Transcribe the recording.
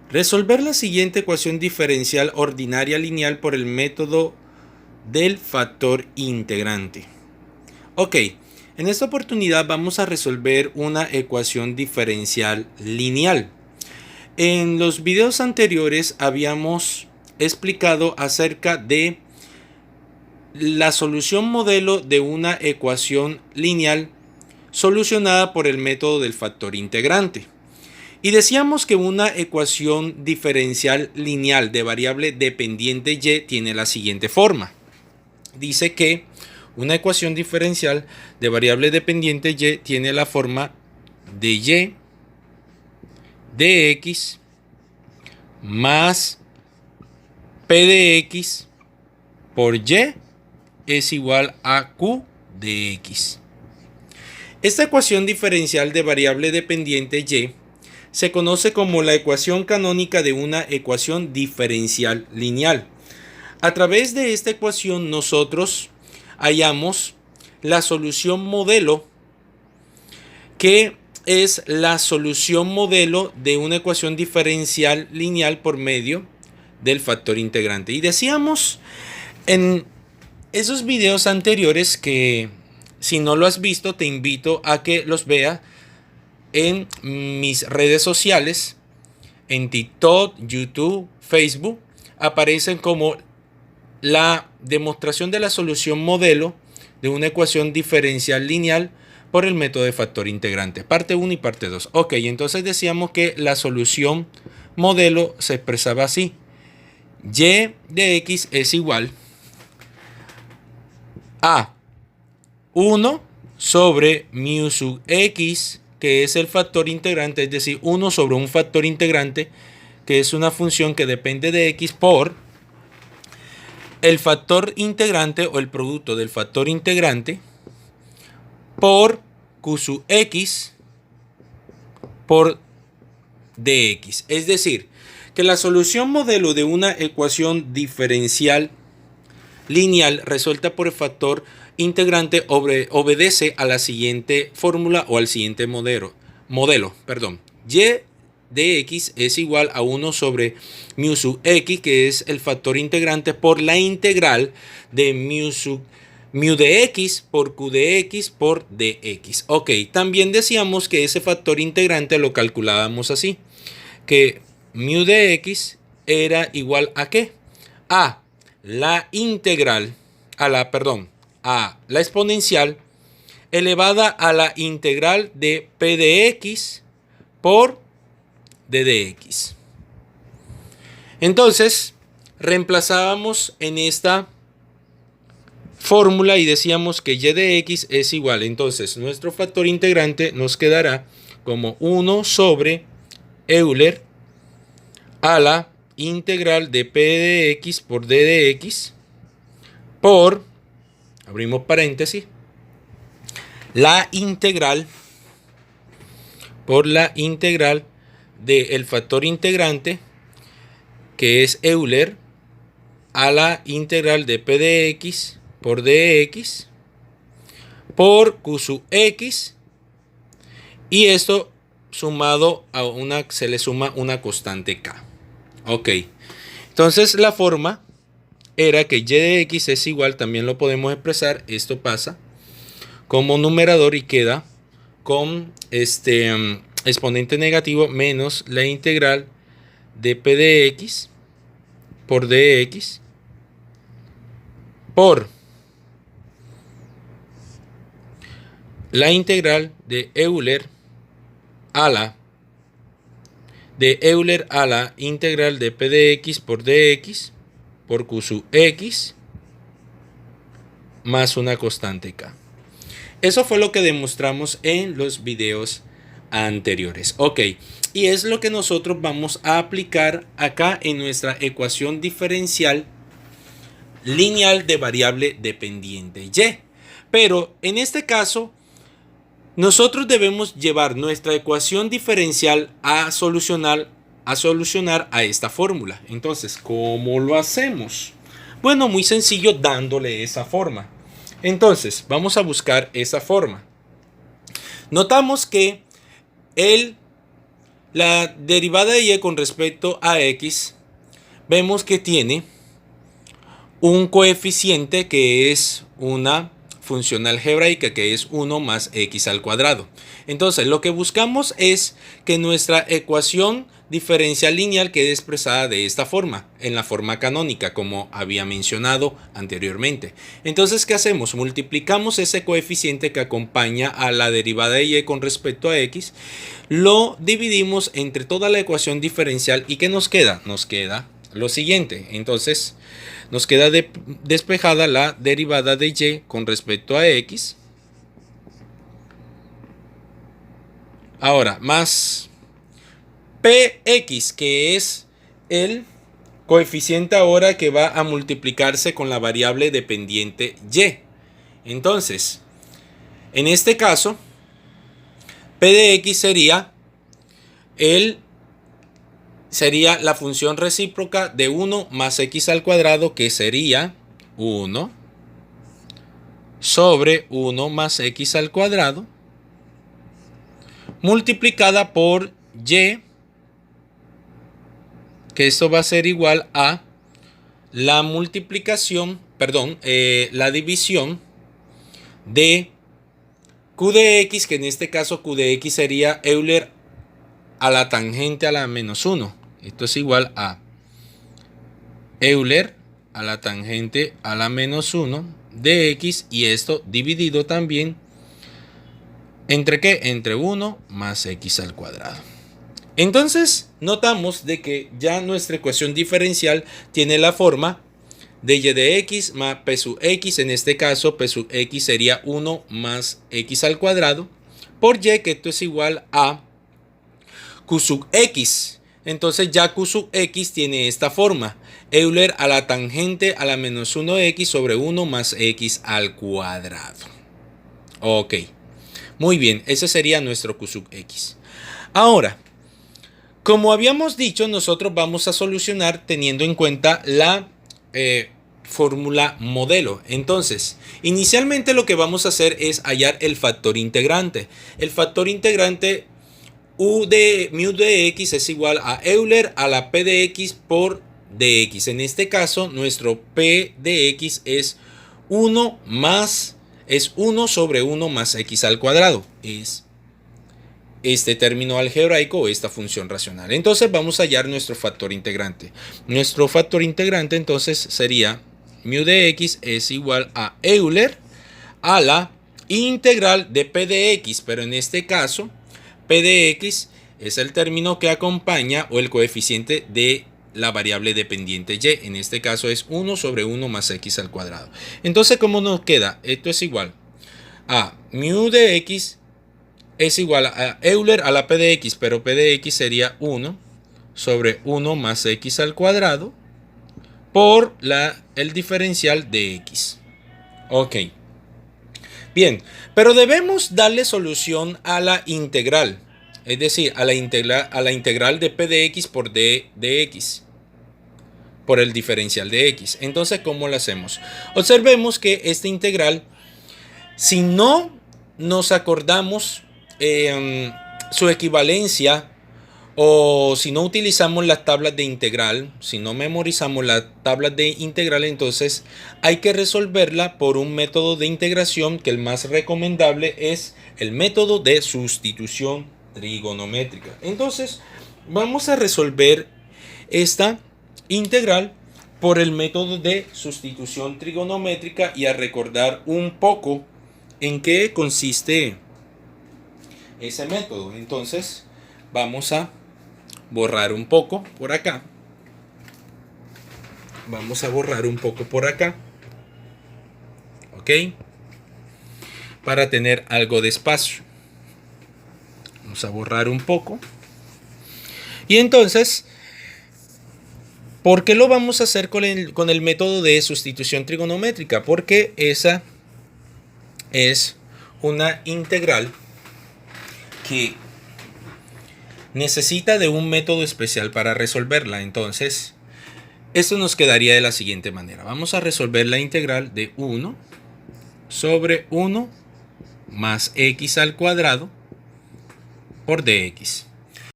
Resolver la siguiente ecuación diferencial ordinaria lineal por el método del factor integrante. Ok, en esta oportunidad vamos a resolver una ecuación diferencial lineal. En los videos anteriores habíamos explicado acerca de la solución modelo de una ecuación lineal solucionada por el método del factor integrante. Y decíamos que una ecuación diferencial lineal de variable dependiente y tiene la siguiente forma. Dice que una ecuación diferencial de variable dependiente y tiene la forma de y de x más p de x por y es igual a q de x. Esta ecuación diferencial de variable dependiente y se conoce como la ecuación canónica de una ecuación diferencial lineal. A través de esta ecuación nosotros hallamos la solución modelo, que es la solución modelo de una ecuación diferencial lineal por medio del factor integrante. Y decíamos en esos videos anteriores que si no lo has visto te invito a que los veas en mis redes sociales, en TikTok, YouTube, Facebook, aparecen como la demostración de la solución modelo de una ecuación diferencial lineal por el método de factor integrante, parte 1 y parte 2. Ok, entonces decíamos que la solución modelo se expresaba así: y de x es igual a 1 sobre mu sub x, que es el factor integrante, es decir, 1 sobre un factor integrante, que es una función que depende de x, por el factor integrante o el producto del factor integrante por q sub x por dx. Es decir, que la solución modelo de una ecuación diferencial lineal resuelta por el factor integrante obedece a la siguiente fórmula o al siguiente modelo. Y de x es igual a 1 sobre mu sub x, que es el factor integrante, por la integral de mu de x por q de x por dx. Ok, también decíamos que ese factor integrante lo calculábamos así, que mu de x era igual a ¿qué? A la integral, a la exponencial elevada a la integral de p de x por d de x. Entonces, reemplazábamos en esta fórmula y decíamos que y de x es igual. Entonces, nuestro factor integrante nos quedará como 1 sobre Euler a la integral de p de x por d de x por, abrimos paréntesis, la integral por la integral del factor integrante, que es Euler, a la integral de p de x por dx por q sub x, y esto sumado a se le suma una constante k. Ok, entonces la forma era que y de x es igual, también lo podemos expresar, esto pasa como numerador y queda con exponente negativo menos la integral de p de x por dx por la integral de Euler a la integral de p de x por dx por q sub x más una constante k. Eso fue lo que demostramos en los videos anteriores. Ok, y es lo que nosotros vamos a aplicar acá en nuestra ecuación diferencial lineal de variable dependiente y. Pero en este caso, nosotros debemos llevar nuestra ecuación diferencial a solucionar a esta fórmula. Entonces, ¿cómo lo hacemos? Bueno, muy sencillo, dándole esa forma. Entonces, vamos a buscar esa forma. Notamos que La derivada de y con respecto a x, vemos que tiene un coeficiente que es una función algebraica, que es 1 más x al cuadrado. Entonces, lo que buscamos es que nuestra ecuación diferencial lineal quede expresada de esta forma, en la forma canónica, como había mencionado anteriormente. Entonces, ¿qué hacemos? Multiplicamos ese coeficiente que acompaña a la derivada de y con respecto a x, lo dividimos entre toda la ecuación diferencial y ¿qué nos queda? Nos queda lo siguiente. Entonces, nos queda despejada la derivada de y con respecto a x. Ahora, más px, que es el coeficiente ahora que va a multiplicarse con la variable dependiente y. Entonces, en este caso, p de x sería la función recíproca de 1 más x al cuadrado, que sería 1 sobre 1 más x al cuadrado, multiplicada por y, que esto va a ser igual a la la división de q de x, que en este caso q de x sería Euler a la tangente a la menos 1. Esto es igual a Euler a la tangente a la menos 1 de x, y esto dividido también ¿entre qué? Entre 1 más x al cuadrado. Entonces, notamos de que ya nuestra ecuación diferencial tiene la forma de y de x más p sub x. En este caso, p sub x sería 1 más x al cuadrado por y, que esto es igual a q sub x. Entonces ya q sub x tiene esta forma: Euler a la tangente a la menos 1x sobre 1 más x al cuadrado. Ok. Muy bien, ese sería nuestro q sub x. Ahora, como habíamos dicho, nosotros vamos a solucionar teniendo en cuenta la fórmula modelo. Entonces, inicialmente lo que vamos a hacer es hallar el factor integrante. El factor integrante mu de x es igual a Euler a la p de x por dx. En este caso, nuestro p de x es 1 sobre 1 más x al cuadrado. Es este término algebraico o esta función racional. Entonces vamos a hallar nuestro factor integrante. Nuestro factor integrante entonces sería mu de x es igual a Euler a la integral de p de x, pero en este caso p de x es el término que acompaña o el coeficiente de la variable dependiente y. En este caso es 1 sobre 1 más x al cuadrado. Entonces, ¿cómo nos queda? Esto es igual a mu de x es igual a Euler a la p de x, pero p de x sería 1 sobre 1 más x al cuadrado por el diferencial de x. Ok. Bien, pero debemos darle solución a la integral, es decir, a la integral de p de x por d de x, por el diferencial de x. Entonces, ¿cómo lo hacemos? Observemos que esta integral, si no nos acordamos su equivalencia, o si no utilizamos las tablas de integral, si no memorizamos las tablas de integral, entonces hay que resolverla por un método de integración, que el más recomendable es el método de sustitución trigonométrica. Entonces vamos a resolver esta integral por el método de sustitución trigonométrica y a recordar un poco en qué consiste ese método. Entonces vamos a borrar un poco por acá. Vamos a borrar un poco por acá. Ok. Para tener algo de espacio. Vamos a borrar un poco. Y entonces, ¿por qué lo vamos a hacer con el método de sustitución trigonométrica? Porque esa es una integral que necesita de un método especial para resolverla. Entonces, esto nos quedaría de la siguiente manera. Vamos a resolver la integral de 1 sobre 1 más x al cuadrado por dx.